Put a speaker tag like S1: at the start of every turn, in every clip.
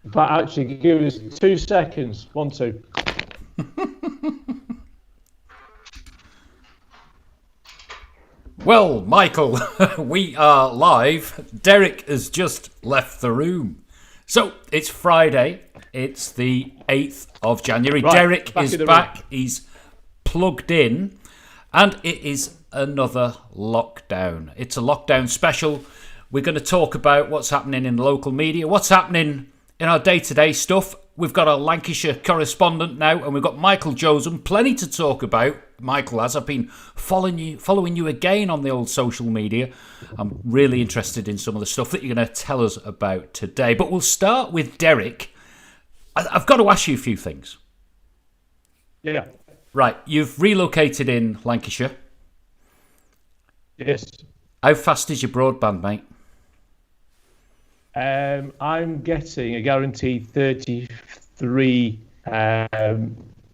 S1: But actually, give us 2 seconds. 1, 2.
S2: Well, Michael, we are live. Derek has just left the room. So it's Friday. It's the 8th of January.
S1: Right,
S2: Derek
S1: back
S2: is
S1: in the
S2: back.
S1: room.
S2: He's plugged in. And it is another lockdown. It's a lockdown special. We're going to talk about what's happening in the local media, what's happening in our day-to-day stuff. We've got our Lancashire correspondent now, and we've got Michael Josem. Plenty to talk about. Michael, as I've been following you again on the old social media, I'm really interested in some of the stuff that you're going to tell us about today. But we'll start with Derek. I've got to ask you a few things.
S1: Yeah.
S2: Right, you've relocated in Lancashire.
S1: Yes.
S2: How fast is your broadband, mate?
S1: I'm getting a guaranteed 33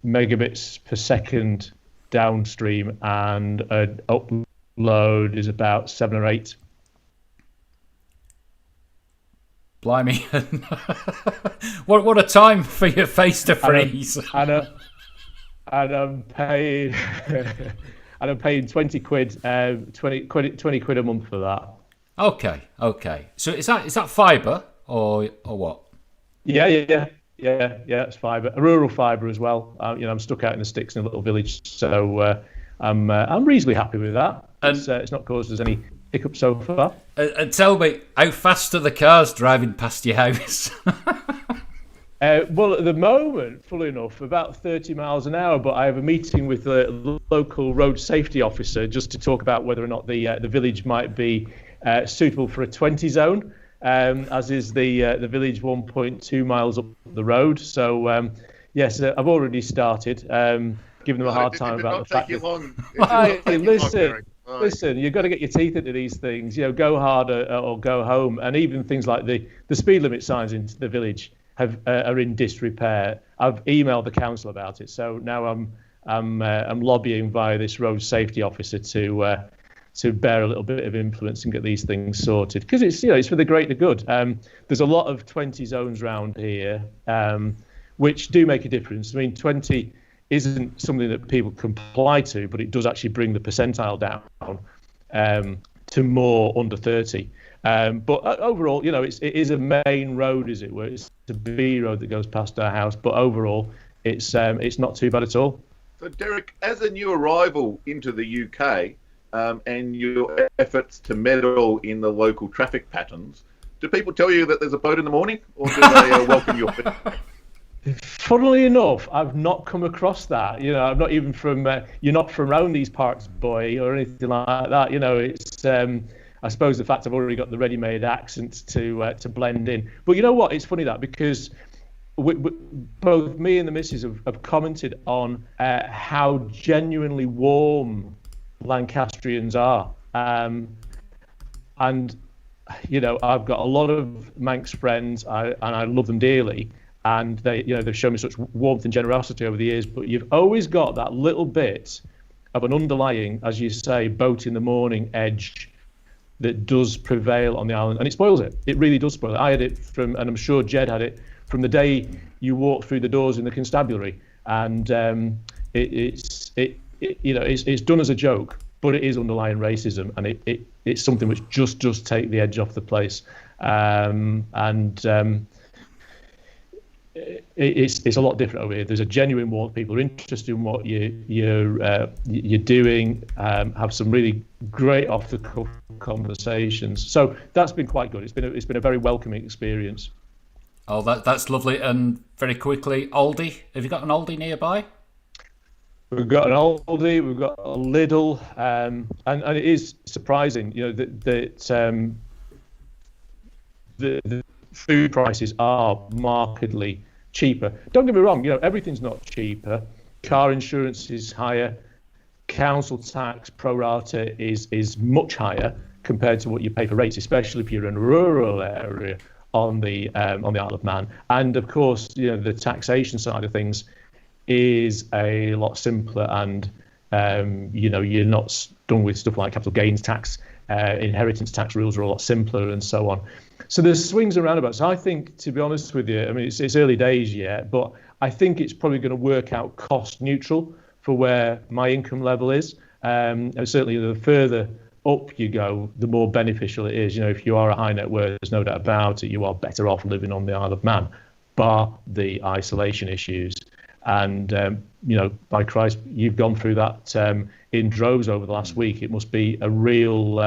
S1: megabits per second downstream, and an upload is about 7 or 8.
S2: Blimey. What a time for your face to freeze.
S1: And I'm paying and I'm paying 20 quid, 20 quid a month for that.
S2: Okay. So is that fibre or what?
S1: Yeah. It's fibre, a rural fibre as well. I'm stuck out in the sticks in a little village, so I'm reasonably happy with that. It's not caused us any hiccups so far.
S2: And tell me, how fast are the cars driving past your house?
S1: Well, at the moment, funnily enough, about 30 miles an hour. But I have a meeting with the local road safety officer just to talk about whether or not the village might be suitable for a 20 zone, as is the village 1.2 miles up the road. So yes, I've already started giving them a hard time about the fact that. Listen, you've got to get your teeth into these things. Go hard or go home. And even things like the speed limit signs into the village are in disrepair. I've emailed the council about it, so now I'm lobbying via this road safety officer to bear a little bit of influence and get these things sorted, because it's for the greater good. There's a lot of 20 zones around here, which do make a difference. I mean, 20 isn't something that people comply to, but it does actually bring the percentile down to more under 30. But overall, it is a main road, as it were. It's a B road that goes past our house, but overall, it's not too bad at all.
S3: So, Derek, as a new arrival into the UK, and your efforts to meddle in the local traffic patterns, do people tell you that there's a boat in the morning, or do they welcome your feet?
S1: Funnily enough, I've not come across that. I'm not even from. You're not from around these parts, boy, or anything like that. It's. I suppose the fact I've already got the ready-made accent to blend in. But you know what? It's funny that, because both me and the missus have commented on how genuinely warm Lancastrians are, and I've got a lot of Manx friends, and I love them dearly. And they've shown me such warmth and generosity over the years. But you've always got that little bit of an underlying, as you say, boat in the morning edge that does prevail on the island, and it spoils it. It really does spoil it. I had it and I'm sure Jed had it from the day you walked through the doors in the constabulary, and it's done as a joke, but it is underlying racism, and it's something which just does take the edge off the place, It's a lot different over here. There's a genuine warmth. People are interested in what you're doing. Have some really great off-the-cuff conversations. So that's been quite good. It's been a very welcoming experience.
S2: Oh, that's lovely. And very quickly, Aldi. Have you got an Aldi nearby?
S1: We've got an Aldi. We've got a Lidl, and it is surprising, that the food prices are markedly cheaper. Don't get me wrong, everything's not cheaper. Car insurance is higher. Council tax pro rata is much higher compared to what you pay for rates, especially if you're in a rural area on the Isle of Man. And of course, the taxation side of things is a lot simpler, and you're not stung with stuff like capital gains tax Inheritance tax rules are a lot simpler and so on. So there's swings and roundabouts. I think, to be honest with you, I mean, it's early days yet, but I think it's probably going to work out cost neutral for where my income level is. And certainly the further up you go, the more beneficial it is. If you are a high net worth, there's no doubt about it, you are better off living on the Isle of Man, bar the isolation issues. And, by Christ, you've gone through that in droves over the last week. It must be a real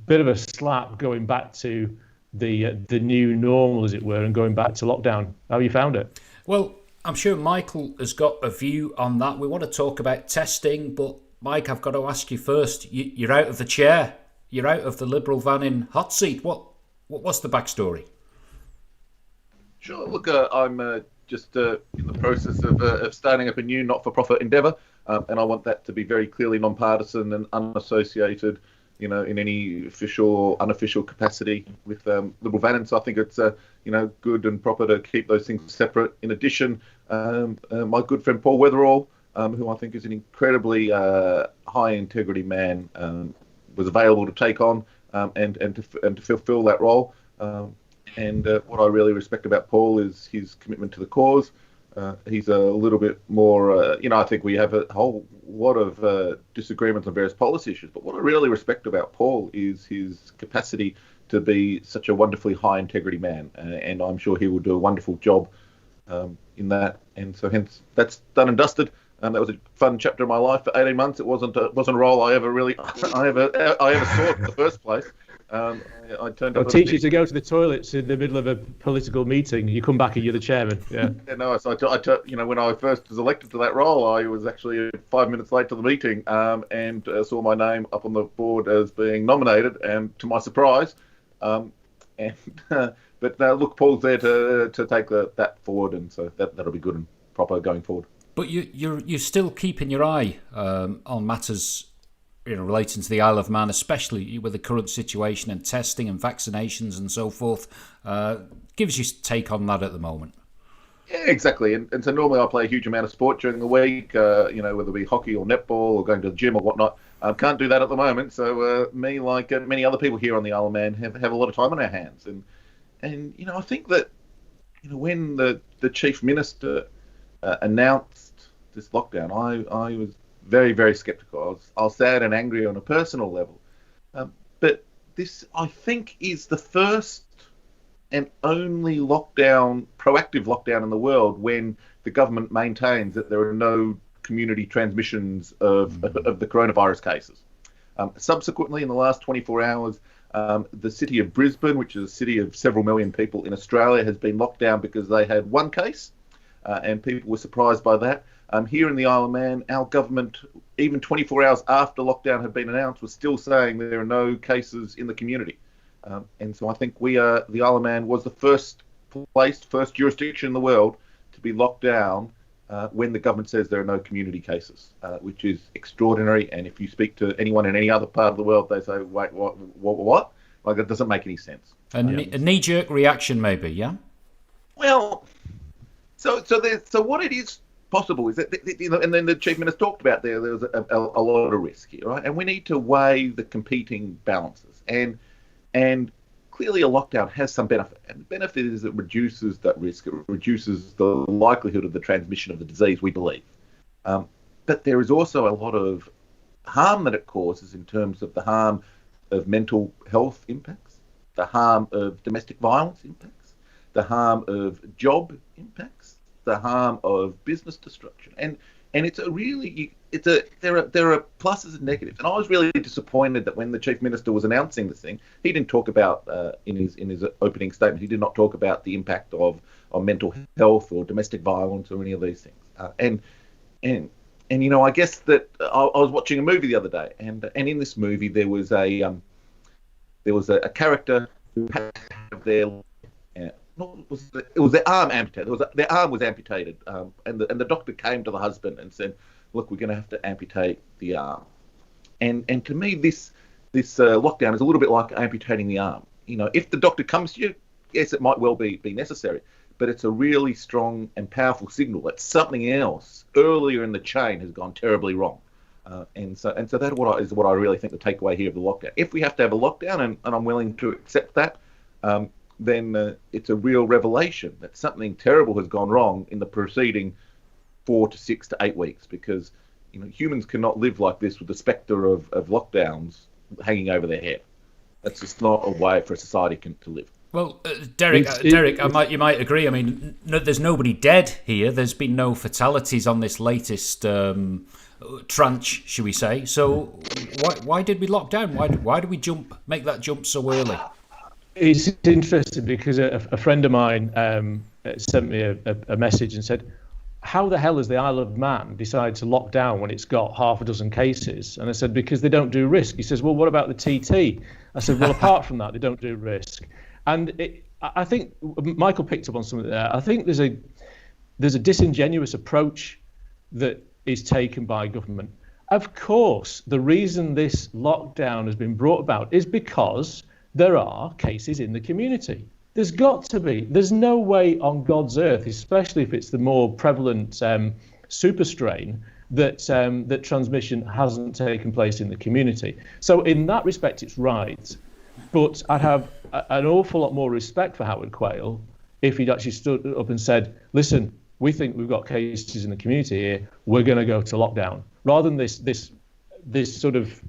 S1: bit of a slap going back to the new normal, as it were, and going back to lockdown. How have you found it?
S2: Well, I'm sure Michael has got a view on that. We want to talk about testing, but Mike, I've got to ask you first. You're out of the chair. You're out of the Liberal van in hot seat. What's the backstory?
S3: Sure. Look, I'm just in the process of starting up a new not-for-profit endeavour, and I want that to be very clearly non-partisan and unassociated, in any official or unofficial capacity with Liberal van. And so I think it's good and proper to keep those things separate. In addition, my good friend Paul Weatherall, who I think is an incredibly high integrity man, was available to take on and to fulfil that role. And what I really respect about Paul is his commitment to the cause. He's a little bit more, I think we have a whole lot of disagreements on various policy issues. But what I really respect about Paul is his capacity to be such a wonderfully high integrity man. And I'm sure he will do a wonderful job in that. And so hence that's done and dusted. That was a fun chapter of my life for 18 months. It wasn't a role I ever saw in the first place. I turned
S1: I'll
S3: up.
S1: teach you to go to the toilets in the middle of a political meeting. You come back and you're the chairman. Yeah.
S3: No. So when I first was elected to that role, I was actually 5 minutes late to the meeting, and saw my name up on the board as being nominated, and to my surprise, but look, Paul's there to take that forward, and so that'll be good and proper going forward.
S2: But you're still keeping your eye on matters relating to the Isle of Man, especially with the current situation and testing and vaccinations and so forth. Give us your take on that at the moment.
S3: Yeah, exactly. And so normally I play a huge amount of sport during the week, whether it be hockey or netball or going to the gym or whatnot. Can't do that at the moment. So me, like many other people here on the Isle of Man, have a lot of time on our hands. And I think that when the Chief Minister announced this lockdown, I was very, very sceptical. I was sad and angry on a personal level. But this, I think, is the first and only proactive lockdown in the world when the government maintains that there are no community transmissions of the coronavirus cases. Subsequently, in the last 24 hours, the city of Brisbane, which is a city of several million people in Australia, has been locked down because they had one case, and people were surprised by that. Here in the Isle of Man, our government, even 24 hours after lockdown had been announced, was still saying there are no cases in the community. And so I think the Isle of Man was the first jurisdiction in the world to be locked down when the government says there are no community cases, which is extraordinary. And if you speak to anyone in any other part of the world, they say, wait, what? Like, that doesn't make any sense.
S2: A knee-jerk reaction, maybe, yeah?
S3: Well, so what it is possible is that, and then the Chief Minister talked about there was a lot of risk here, right? And we need to weigh the competing balances. And clearly a lockdown has some benefit. And the benefit is it reduces that risk. It reduces the likelihood of the transmission of the disease, we believe. But there is also a lot of harm that it causes in terms of the harm of mental health impacts, the harm of domestic violence impacts, the harm of job impacts, the harm of business destruction, and it's there are pluses and negatives. And I was really disappointed that when the Chief Minister was announcing this thing, he didn't talk about in his opening statement. He did not talk about the impact on mental health or domestic violence or any of these things. And I guess that I was watching a movie the other day, and in this movie there was a character who had to have their it was their arm amputated. Their arm was amputated, and the doctor came to the husband and said, "Look, we're going to have to amputate the arm." And to me, this lockdown is a little bit like amputating the arm. If the doctor comes to you, yes, it might well be necessary, but it's a really strong and powerful signal that something else earlier in the chain has gone terribly wrong. And so that is what I really think the takeaway here of the lockdown. If we have to have a lockdown, and I'm willing to accept that, then it's a real revelation that something terrible has gone wrong in the preceding 4 to 6 to 8 weeks, because humans cannot live like this with the spectre of lockdowns hanging over their head. That's just not a way for a society to live.
S2: Well, Derek, you might agree. I mean, there's nobody dead here. There's been no fatalities on this latest tranche, should we say? So, why did we lock down? Why did we make that jump so early?
S1: It's interesting because a friend of mine sent me a message and said, how the hell has the Isle of Man decided to lock down when it's got half a dozen cases? And I said, because they don't do risk. He says, well, what about the TT? I said, well, apart from that, they don't do risk. And I think Michael picked up on something there. I think there's a disingenuous approach that is taken by government. Of course, the reason this lockdown has been brought about is because there are cases in the community. There's got to be. There's no way on God's earth, especially if it's the more prevalent super strain, that transmission hasn't taken place in the community. So in that respect, it's right. But I'd have an awful lot more respect for Howard Quayle if he'd actually stood up and said, listen, we think we've got cases in the community here, we're going to go to lockdown. Rather than this sort of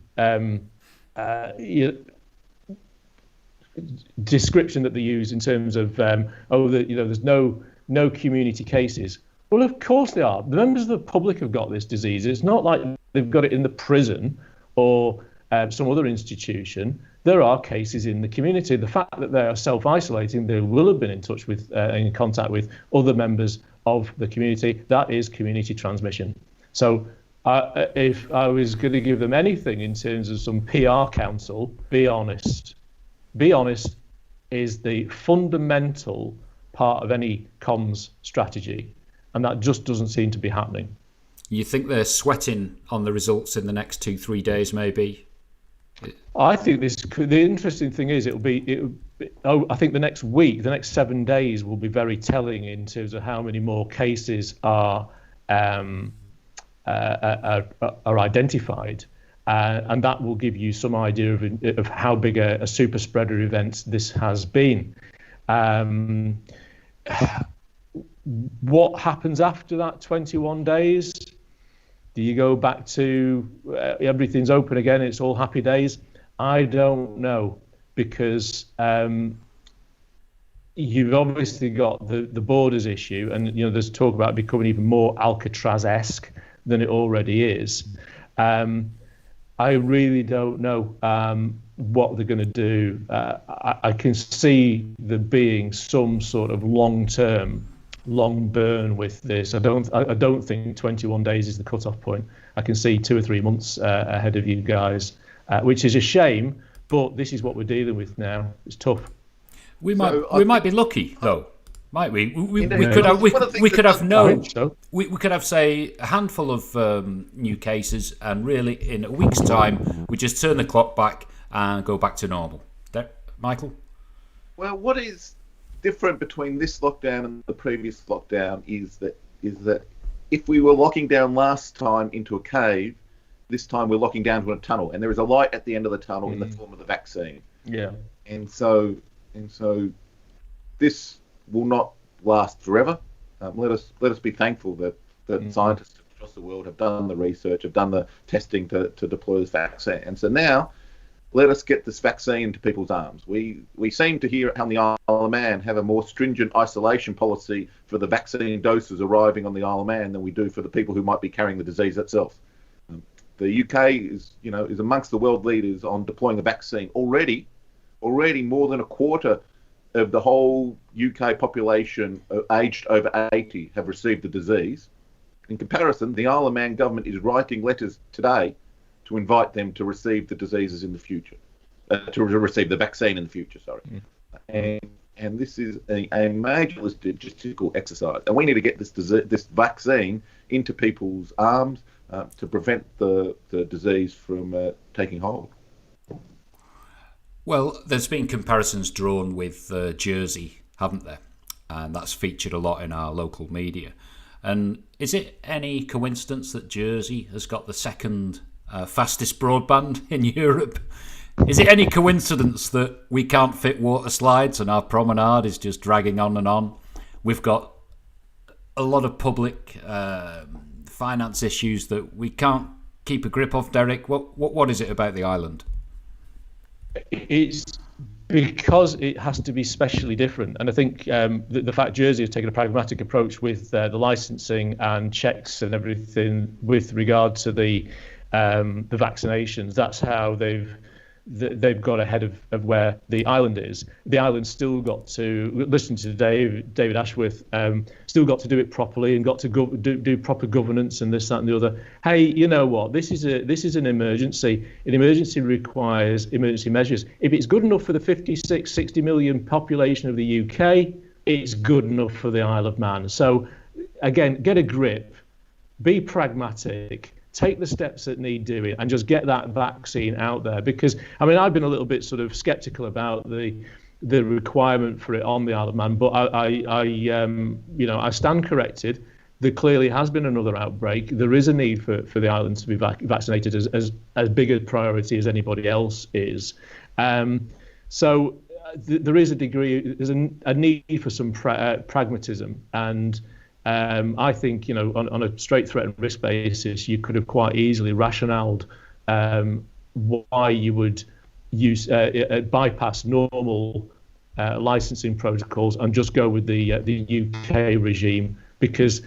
S1: description that they use in terms of there's no community cases. Well, of course they are. The members of the public have got this disease. It's not like they've got it in the prison or some other institution. There are cases in the community. The fact that they are self-isolating, they will have been in touch with, in contact with other members of the community. That is community transmission. So if I was going to give them anything in terms of some PR counsel, be honest. Be honest is the fundamental part of any comms strategy, and that just doesn't seem to be happening.
S2: You think they're sweating on the results in the next 2-3 days, maybe?
S1: I think the interesting thing is I think the next week, the next 7 days will be very telling in terms of how many more cases are identified. And that will give you some idea of how big a super spreader event this has been. What happens after that 21 days? Do you go back to everything's open again, it's all happy days? I don't know, because you've obviously got the borders issue, and there's talk about becoming even more Alcatraz-esque than it already is. I really don't know what they're going to do. I can see there being some sort of long burn with this. I don't think 21 days is the cut-off point. I can see 2 or 3 months ahead of you guys, which is a shame. But this is what we're dealing with now. It's tough. We
S2: might be lucky though. Might we? We could have say a handful of new cases, and really in a week's time we just turn the clock back and go back to normal. Michael?
S3: Well, what is different between this lockdown and the previous lockdown is that if we were locking down last time into a cave, this time we're locking down to a tunnel, and there is a light at the end of the tunnel in the form of the vaccine.
S1: Yeah.
S3: And so this will not last forever. Let us be thankful that scientists across the world have done the research, have done the testing to deploy this vaccine. And so now, let us get this vaccine into people's arms. We seem to hear on the Isle of Man have a more stringent isolation policy for the vaccine doses arriving on the Isle of Man than we do for the people who might be carrying the disease itself. The UK is amongst the world leaders on deploying a vaccine already. More than a quarter of the whole UK population aged over 80 have received the disease. In comparison, the Isle of Man government is writing letters today to invite them to receive the diseases in the future, to receive the vaccine in the future, sorry. And this is a major logistical exercise. And we need to get this vaccine into people's arms to prevent the disease from taking hold.
S2: Well, there's been comparisons drawn with Jersey, haven't there? And that's featured a lot in our local media. And is it any coincidence that Jersey has got the second fastest broadband in Europe? Is it any coincidence that we can't fit water slides and our promenade is just dragging on and on? We've got a lot of public finance issues that we can't keep a grip of, Derek. What is it about the island?
S1: It's because it has to be specially different, and I think the fact Jersey has taken a pragmatic approach with the licensing and checks and everything with regard to the vaccinations. That's how they've got ahead of where the island is. The island's still got to listen to David Ashworth. Still got to do it properly and got to do proper governance and this, that, and the other. Hey, you know what? This is an emergency. An emergency requires emergency measures. If it's good enough for the 56, 60 million population of the UK, it's good enough for the Isle of Man. So, again, get a grip, be pragmatic. Take the steps that need doing and just get that vaccine out there. Because, I mean, I've been a little bit sort of sceptical about the requirement for it on the Isle of Man, but I stand corrected. There clearly has been another outbreak. There is a need for the island to be vaccinated as big a priority as anybody else is. So there is there's a need for some pragmatism. And I think, on a straight threat and risk basis, you could have quite easily rationaled why you would use bypass normal licensing protocols and just go with the UK regime, because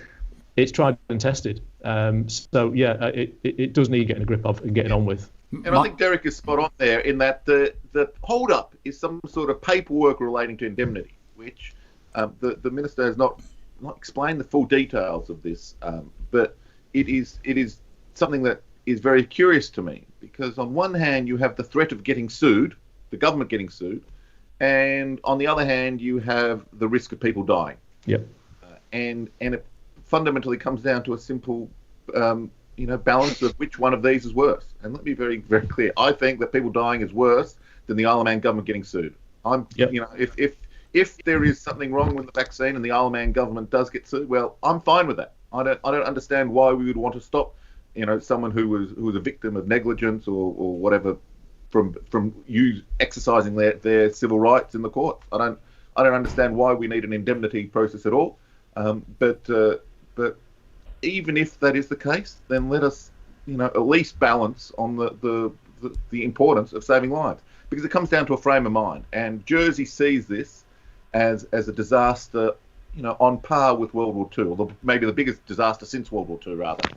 S1: it's tried and tested. It does need getting a grip of and getting on with.
S3: And I think Derek is spot on there in that the hold-up is some sort of paperwork relating to indemnity, which the minister has not explain the full details of this, but it is something that is very curious to me, because on one hand you have the threat of getting sued, the government getting sued, and on the other hand you have the risk of people dying.
S1: Yep.
S3: And it fundamentally comes down to a simple balance of which one of these is worse. And let me be very, very clear. I think that people dying is worse than the Isle of Man government getting sued. If there is something wrong with the vaccine and the Isle of Man government does get sued, well, I'm fine with that. I don't understand why we would want to stop, someone who was a victim of negligence or whatever from exercising their civil rights in the courts. I don't understand why we need an indemnity process at all. But even if that is the case, then let us, at least balance on the importance of saving lives, because it comes down to a frame of mind. And Jersey sees this as a disaster, on par with World War II, or maybe the biggest disaster since World War II, rather.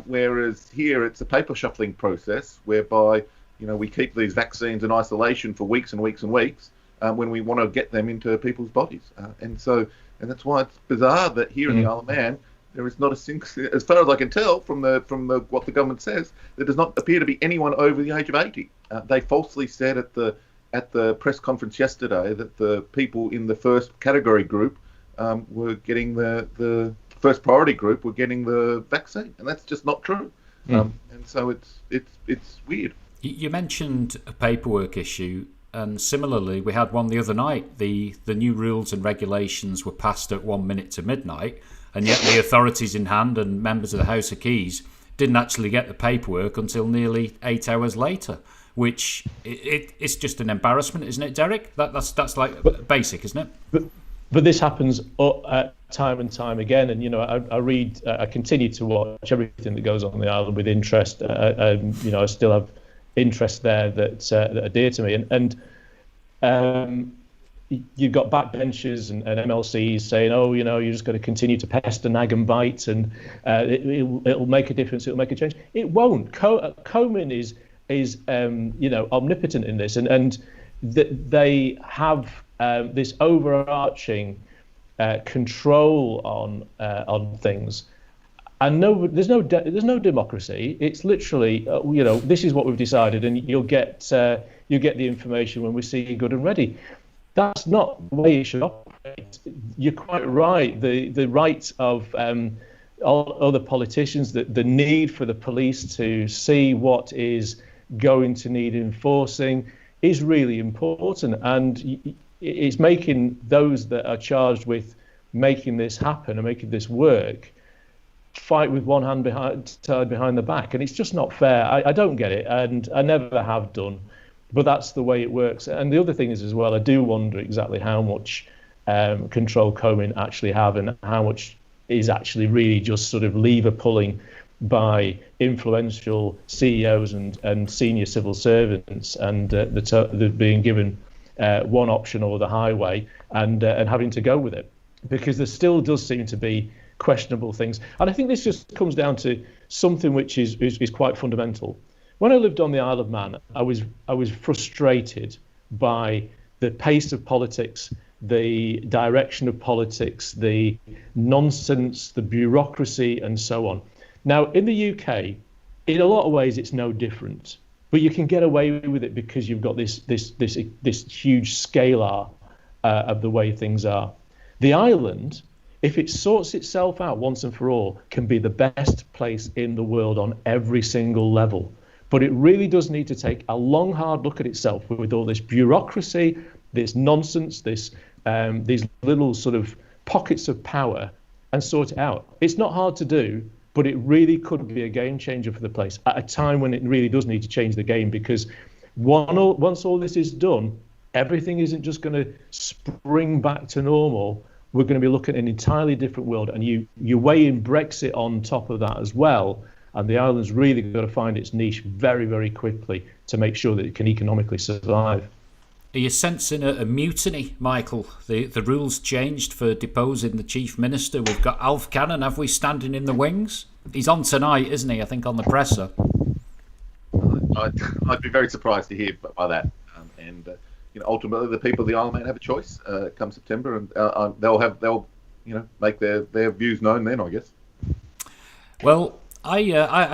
S3: Whereas here it's a paper shuffling process whereby, we keep these vaccines in isolation for weeks and weeks and weeks when we want to get them into people's bodies. And that's why it's bizarre that here in the Isle of Man, there is not a single, as far as I can tell from the what the government says, there does not appear to be anyone over the age of 80. They falsely said at the press conference yesterday that the people in the first category group were getting the first priority group were getting the vaccine, and that's just not true. And so it's weird.
S2: You mentioned a paperwork issue, and similarly, we had one the other night. The new rules and regulations were passed at 1 minute to midnight, and yet the authorities in hand and members of the House of Keys didn't actually get the paperwork until nearly 8 hours later. Which it's just an embarrassment, isn't it, Derek? That's like basic, isn't it?
S1: But this happens time and time again, and I continue to watch everything that goes on the island with interest. I still have interests there that are dear to me, and you've got backbenchers and MLCs saying, you're just going to continue to pest and nag and bite, and it'll make a difference, it'll make a change. It won't. Komen is omnipotent in this, and they have this overarching control on things, and there's no democracy. It's literally this is what we've decided, and you'll get the information when we see you good and ready. That's not the way it should operate. You're quite right. The right of all other politicians, the need for the police to see what is going to need enforcing is really important, and it's making those that are charged with making this happen and making this work, fight with one hand tied behind the back. And it's just not fair. I don't get it, and I never have done. But that's the way it works. And the other thing is as well, I do wonder exactly how much control Komen actually have, and how much is actually really just sort of lever pulling by influential CEOs and senior civil servants, and the being given one option or the highway, and having to go with it, because there still does seem to be questionable things. And I think this just comes down to something which is quite fundamental. When I lived on the Isle of Man, I was frustrated by the pace of politics, the direction of politics, the nonsense, the bureaucracy, and so on. Now, in the UK, in a lot of ways, it's no different, but you can get away with it because you've got this huge scalar of the way things are. The island, if it sorts itself out once and for all, can be the best place in the world on every single level. But it really does need to take a long, hard look at itself with all this bureaucracy, this nonsense, these little sort of pockets of power, and sort it out. It's not hard to do, but it really could be a game changer for the place at a time when it really does need to change the game, because once all this is done, everything isn't just going to spring back to normal. We're going to be looking at an entirely different world, and you weigh in Brexit on top of that as well. And the island's really got to find its niche very, very quickly to make sure that it can economically survive.
S2: Are you sensing a mutiny, Michael? The rules changed for deposing the Chief Minister. We've got Alf Cannon, have we, standing in the wings? He's on tonight, isn't he? I think on the presser.
S3: I'd be very surprised to hear by that. Ultimately, the people of the Isle of Man have a choice come September, and they'll make their views known then, I guess.
S2: Well, I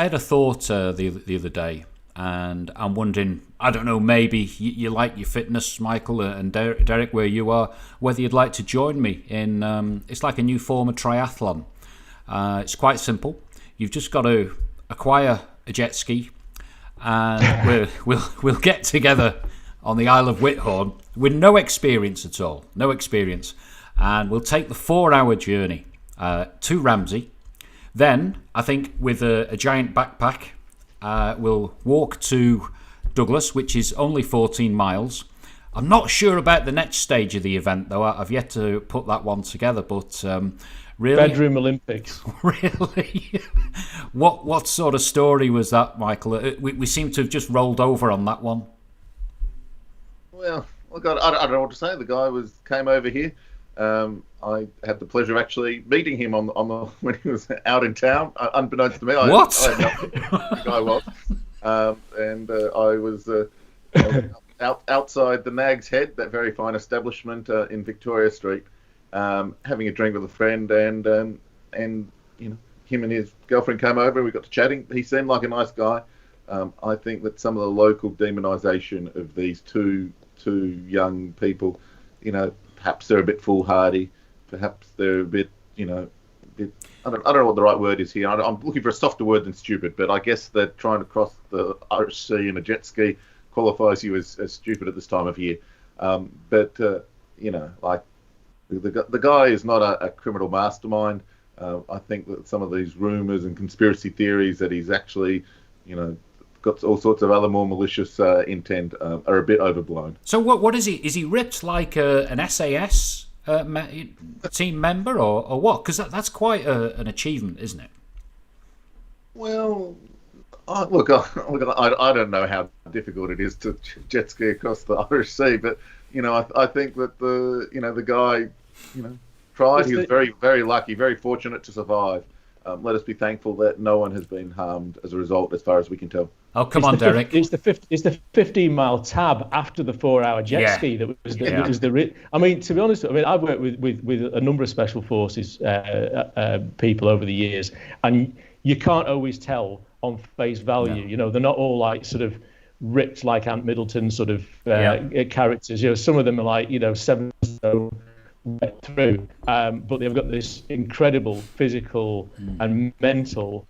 S2: had a thought the other day, and I'm wondering, I don't know, maybe you like your fitness, Michael, and Derek, where you are, whether you'd like to join me in, it's like a new form of triathlon. It's quite simple. You've just got to acquire a jet ski, and we'll get together on the Isle of Whithorn with no experience at all, and we'll take the 4-hour journey to Ramsey. Then, I think, with a giant backpack, we'll walk to Douglas, which is only 14 miles. I'm not sure about the next stage of the event, though. I've yet to put that one together, but really...
S1: Bedroom Olympics.
S2: Really? What sort of story was that, Michael? We seem to have just rolled over on that one.
S3: Well, God, I don't know what to say. The guy came over here. I had the pleasure of actually meeting him on the when he was out in town, unbeknownst to me. I had no idea who the guy was, and I was outside the Nag's Head, that very fine establishment in Victoria Street, having a drink with a friend, and him and his girlfriend came over. We got to chatting. He seemed like a nice guy. I think that some of the local demonisation of these two young people, perhaps they're a bit foolhardy. Perhaps they're a bit, I don't know what the right word is here. I'm looking for a softer word than stupid, but I guess that trying to cross the Irish Sea in a jet ski qualifies you as stupid at this time of year. But the guy is not a criminal mastermind. I think that some of these rumours and conspiracy theories that he's actually, got all sorts of other more malicious intent are a bit overblown.
S2: So what is he? Is he ripped like an SAS team member or what? Because that's quite an achievement, isn't it?
S3: Well, I don't know how difficult it is to jet ski across the Irish Sea, but I think that the guy tried. He was very, very lucky, very fortunate to survive. Let us be thankful that no one has been harmed as a result, as far as we can tell.
S2: Oh, come on, Derek.
S1: It's the 15-mile tab after the 4-hour jet ski that was the. I mean, to be honest, I've worked with a number of special forces people over the years, and you can't always tell on face value. No. They're not all like sort of ripped like Ant Middleton sort of characters. Some of them are like 7 stone wet through, but they've got this incredible physical and mental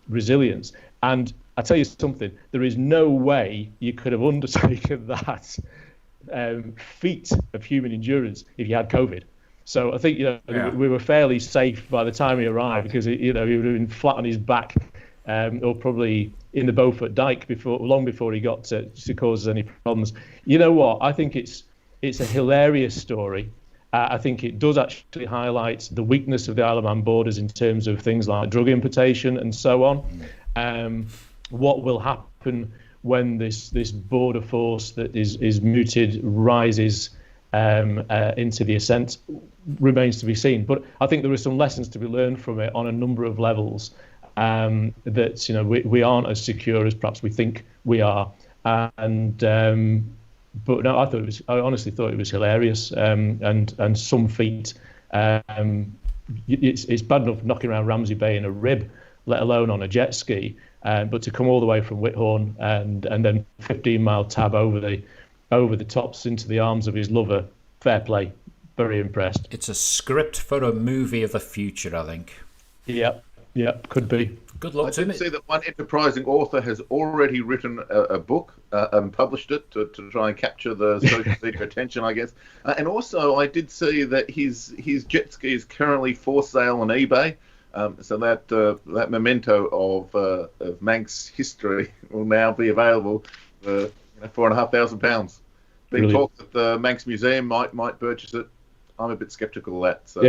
S1: resilience. And I tell you something, there is no way you could have undertaken that feat of human endurance if you had COVID. So I think we were fairly safe by the time he arrived, because he would have been flat on his back, or probably in the Beaufort Dyke long before he got to cause us any problems. You know what? I think it's a hilarious story. I think it does actually highlight the weakness of the Isle of Man borders in terms of things like drug importation and so on. What will happen when this border force that is mooted rises into the ascent remains to be seen. But I think there are some lessons to be learned from it on a number of levels, that we aren't as secure as perhaps we think we are. But no, I honestly thought it was hilarious, and some feat. It's bad enough knocking around Ramsey Bay in a rib, let alone on a jet ski. But to come all the way from Whithorn and then 15-mile tab over the tops into the arms of his lover, fair play. Very impressed.
S2: It's a script for a movie of the future, I think.
S1: Yep, could be.
S2: Good luck to him.
S3: I did see that one enterprising author has already written a book and published it to try and capture the social media attention, I guess. And also, I did see that his jet ski is currently for sale on eBay. So that memento of Manx history will now be available for £4,500. Being talked that the Manx Museum might purchase it. I'm a bit sceptical of that. So.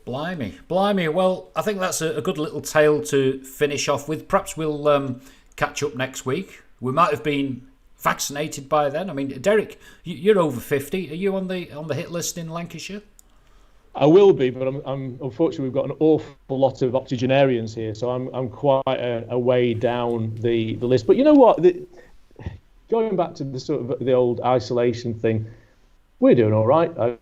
S2: Blimey. Well, I think that's a good little tale to finish off with. Perhaps we'll catch up next week. We might have been vaccinated by then. I mean, Derek, you're over 50. Are you on the hit list in Lancashire?
S1: I will be, but I'm unfortunately we've got an awful lot of octogenarians here, so I'm quite a way down the list. But you know what? Going back to the sort of the old isolation thing, we're doing all right. I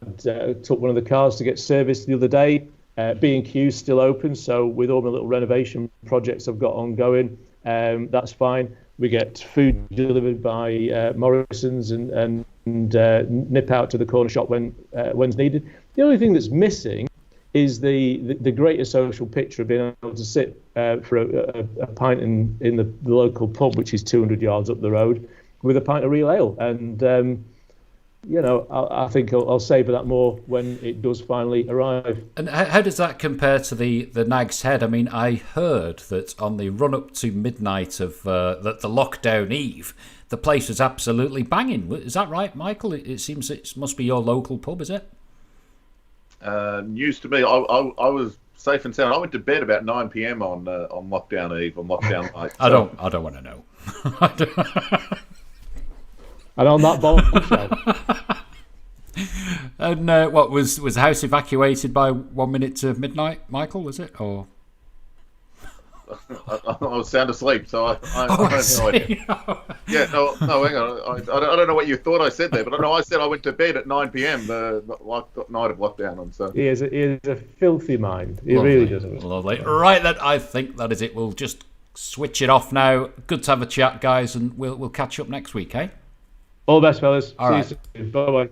S1: took one of the cars to get serviced the other day. B&Q's still open, so with all my little renovation projects I've got ongoing, that's fine. We get food delivered by Morrison's and nip out to the corner shop when's needed. The only thing that's missing is the greater social picture of being able to sit for a pint in the local pub, which is 200 yards up the road, with a pint of real ale. And I think I'll savour that more when it does finally arrive.
S2: And how does that compare to the Nag's Head? I mean, I heard that on the run-up to midnight of the lockdown eve, the place was absolutely banging. Is that right, Michael? It seems it must be your local pub, is it?
S3: News to me. I was safe and sound. I went to bed about 9 p.m. on lockdown eve, on lockdown night. So.
S2: I don't want to know.
S1: And on that bombshell.
S2: And what was the house evacuated by 1 minute to midnight, Michael? Was it or?
S3: I was sound asleep, so I have no idea. Yeah, no, hang on. I don't know what you thought I said there, but I know I said I went to bed at 9 p.m. the night of lockdown. And so
S1: he is a filthy mind. He really does.
S2: Lovely. Right, then I think that is it. We'll just switch it off now. Good to have a chat, guys, and we'll catch up next week, eh?
S1: All the best, fellas.
S2: All right.
S1: See you soon. Bye-bye.